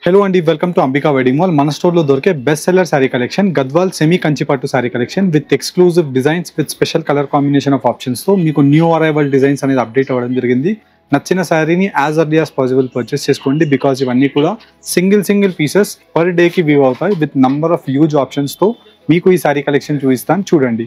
Hello and welcome to Ambika Wedding Mall. Mana store lo dorke best seller saree collection, Gadwal semi kanchi pattu saree collection with exclusive designs with special color combination of options. So meeku new arrival designs anedi update avadam jarigindi. నచ్చిన సారీని as early as possible purchase చేసుకోండి because ఇవన్నీ కూడా single pieces per డేకి view అవుతాయి with number of huge ఆప్షన్స్తో మీకు ఈ సారీ కలెక్షన్ చూపిస్తాను చూడండి.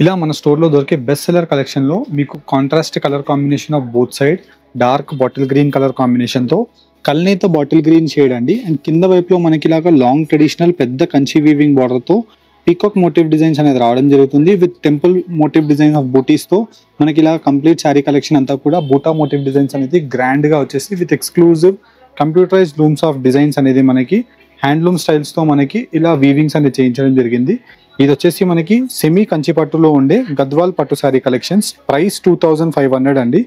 ఇలా మన స్టోర్లో దొరికే బెస్ట్ సెల్లర్ కలెక్షన్లో మీకు contrast colour combination of both side dark bottle green colour కాంబినేషన్తో కల్నేత బాటిల్ గ్రీన్ షేడ్ అండి అండ్ కింద వైపులో మనకి ఇలాగా లాంగ్ ట్రెడిషనల్ పెద్ద కంచి వీవింగ్ బార్డర్తో పీకాక్ మోటివ్ డిజైన్స్ అనేది రావడం జరుగుతుంది with temple motif design of బూటీస్తో మనకి ఇలా కంప్లీట్ శారీ కలెక్షన్ అంతా కూడా బూటా మోటివ్ డిజైన్స్ అనేది గ్రాండ్గా వచ్చేసి with exclusive computerise looms of designs అనేది మనకి హ్యాండ్లూమ్ స్టైల్స్తో మనకి ఇలా వీవింగ్స్ అనేది చేయించడం జరిగింది. ఇది వచ్చేసి మనకి సెమీ కంచి పట్టులో ఉండే గద్వాల్ పట్టు శారీ కలెక్షన్స్. ప్రైస్ 2500 అండి.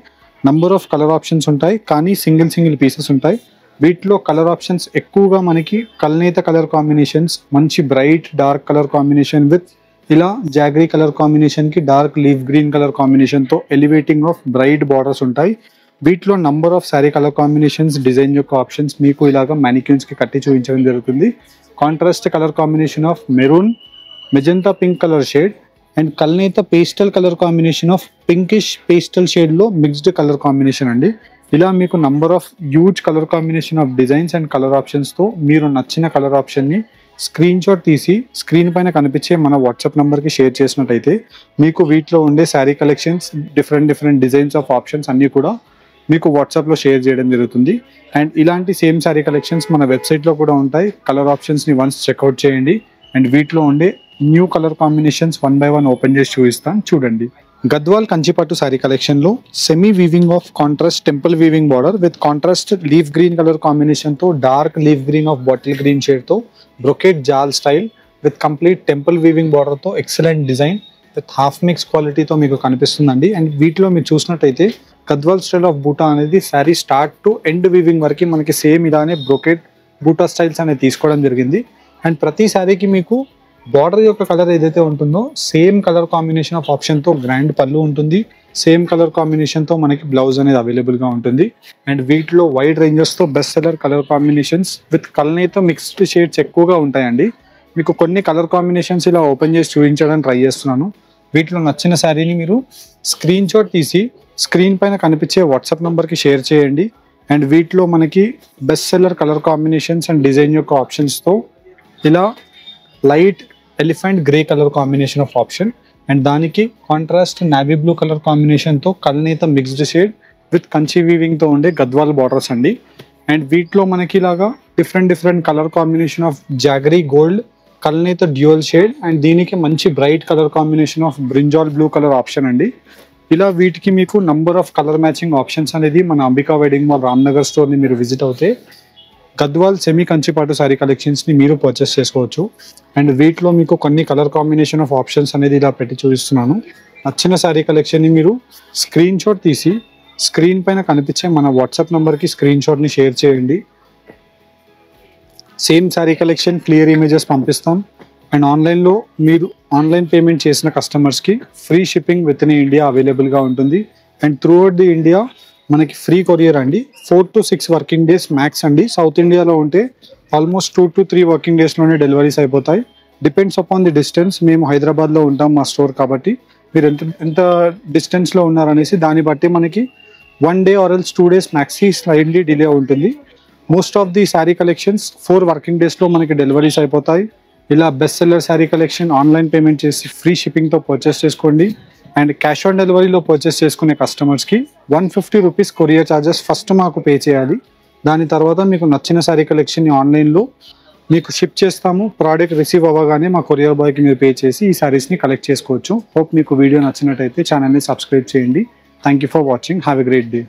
నంబర్ ఆఫ్ కలర్ ఆప్షన్స్ ఉంటాయి కానీ సింగిల్ పీసెస్ ఉంటాయి. వీటిలో కలర్ ఆప్షన్స్ ఎక్కువగా మనకి కల్నేత కలర్ కాంబినేషన్స్, మంచి bright dark colour combination with ఇలా జాగరీ కలర్ కాంబినేషన్కి డార్క్ లీఫ్ గ్రీన్ కలర్ కాంబినేషన్తో ఎలివేటింగ్ ఆఫ్ బ్రైట్ బార్డర్స్ ఉంటాయి. వీటిలో number of sari colour combinations, design యొక్క ఆప్షన్స్ మీకు ఇలాగా మ్యానిక్యూన్స్కి కట్టి చూపించడం జరుగుతుంది. Contrast colour combination of maroon, magenta pink colour shade and కల్నేత pastel colour combination of pinkish pastel షేడ్లో మిక్స్డ్ కలర్ కాంబినేషన్ అండి. ఇలా మీకు number of huge colour combination of designs and colour ఆప్షన్స్తో మీరు నచ్చిన కలర్ ఆప్షన్ని స్క్రీన్ షాట్ తీసి స్క్రీన్ పైన కనిపించే మన వాట్సాప్ నెంబర్కి షేర్ చేసినట్టయితే మీకు వీటిలో ఉండే sari collections, different designs of options అన్నీ కూడా మీకు వాట్సాప్లో షేర్ చేయడం జరుగుతుంది. అండ్ ఇలాంటి సేమ్ శారీ కలెక్షన్స్ మన వెబ్సైట్లో కూడా ఉంటాయి. కలర్ ఆప్షన్స్ని వన్స్ చెక్అవుట్ చేయండి అండ్ వీటిలో ఉండే new colour combinations 1 by 1 open చేసి చూపిస్తాను చూడండి. గద్వాల్ కంచిపట్టు శారీ కలెక్షన్లో semi weaving of contrast temple weaving border with contrast leaf green colour కాంబినేషన్తో dark leaf green of bottle green షేడ్తో brocade jaal style with complete temple weaving బార్డర్తో excellent design with half mix క్వాలిటీతో మీకు కనిపిస్తుందండి. అండ్ వీటిలో మీరు చూసినట్టయితే గద్వాల్ స్టైల్ ఆఫ్ బూటా అనేది sari start to end weaving వరకు మనకి సేమ్ ఇలానే బ్రొకేట్ బూటా స్టైల్స్ అనేది తీసుకోవడం జరిగింది. అండ్ ప్రతి శారీకి మీకు బార్డర్ యొక్క కలర్ ఏదైతే ఉంటుందో సేమ్ కలర్ కాంబినేషన్ ఆఫ్ ఆప్షన్తో గ్రాండ్ పళ్ళు ఉంటుంది. సేమ్ కలర్ కాంబినేషన్తో మనకి బ్లౌజ్ అనేది అవైలబుల్గా ఉంటుంది. అండ్ వీటిలో వైడ్ రేంజెస్తో best seller colour combinations with కల్నేతో మిక్స్డ్ షేడ్స్ ఎక్కువగా ఉంటాయండి. మీకు కొన్ని కలర్ కాంబినేషన్స్ ఇలా ఓపెన్ చేసి చూపించడానికి ట్రై చేస్తున్నాను. వీటిలో నచ్చిన శారీని మీరు స్క్రీన్ షాట్ తీసి స్క్రీన్ పైన కనిపించే వాట్సాప్ నెంబర్కి షేర్ చేయండి. అండ్ వీటిలో మనకి best seller colour combinations and design యొక్క ఆప్షన్స్తో ఇలా light elephant grey colour combination of option and దానికి కాంట్రాస్ట్ నావీ బ్లూ కలర్ కాంబినేషన్తో కల్నేత మిక్స్డ్ షేడ్ విత్ కంచి వీవింగ్తో ఉండే గద్వాల్ బార్డర్స్ అండి. అండ్ వీటిలో మనకి ఇలాగా different colour combination of jaggery gold, కల్నేత డ్యూయల్ షేడ్ అండ్ దీనికి మంచి bright colour combination of brinjal blue colour option అండి. ఇలా వీటికి మీకు number of colour matching options అనేది మన అంబికా వెడ్డింగ్ మాల్ రామ్నగర్ స్టోర్ని మీరు విజిట్ అవుతే గద్వాల్ సెమీ కంచిపాటు శారీ కలెక్షన్స్ని మీరు పర్చేస్ చేసుకోవచ్చు. అండ్ వీటిలో మీకు కొన్ని కలర్ కాంబినేషన్ ఆఫ్ ఆప్షన్స్ అనేది ఇలా పెట్టి చూపిస్తున్నాను. నచ్చిన శారీ కలెక్షన్ని మీరు స్క్రీన్ షాట్ తీసి స్క్రీన్ పైన కనిపించే మన వాట్సాప్ నెంబర్కి స్క్రీన్ షాట్ని షేర్ చేయండి. Same sari collection clear images పంపిస్తాం. అండ్ ఆన్లైన్లో మీరు ఆన్లైన్ పేమెంట్ చేసిన కస్టమర్స్కి free shipping with in India అవైలబుల్గా ఉంటుంది. And through out the India మనకి ఫ్రీ కొరియర్ అండి. 4 to 6 వర్కింగ్ డేస్ మ్యాక్స్ అండి. సౌత్ ఇండియాలో ఉంటే ఆల్మోస్ట్ 2 to 3 వర్కింగ్ డేస్లోనే డెలివరీస్ అయిపోతాయి. Depends upon the distance. మేము హైదరాబాద్లో ఉంటాం మా స్టోర్ కాబట్టి మీరు ఎంత డిస్టెన్స్లో ఉన్నారనేసి దాన్ని బట్టి మనకి 1 day or else 2 days max slightly delay ఉంటుంది. Most of the sari collections 4 working డేస్లో మనకి డెలివరీస్ అయిపోతాయి. ఇలా best seller sari collection online payment చేసి ఫ్రీ షిప్పింగ్తో పర్చేస్ చేసుకోండి. అండ్ క్యాష్ ఆన్ డెలివరీలో పర్చేస్ చేసుకునే కస్టమర్స్కి 150 రూపీస్ కొరియర్ ఛార్జెస్ ఫస్ట్ మాకు పే చేయాలి. దాని తర్వాత మీకు నచ్చిన శారీ కలెక్షన్ని ఆన్లైన్లో మీకు షిప్ చేస్తాము. ప్రోడక్ట్ రిసీవ్ అవ్వగానే మా కొరియర్ బాయ్కి మీరు పే చేసి ఈ శారీస్ని కలెక్ట్ చేసుకోవచ్చు. హోప్ మీకు వీడియో నచ్చినట్టయితే ఛానల్ని సబ్స్క్రైబ్ చేయండి. Thank you for watching. Have a great day.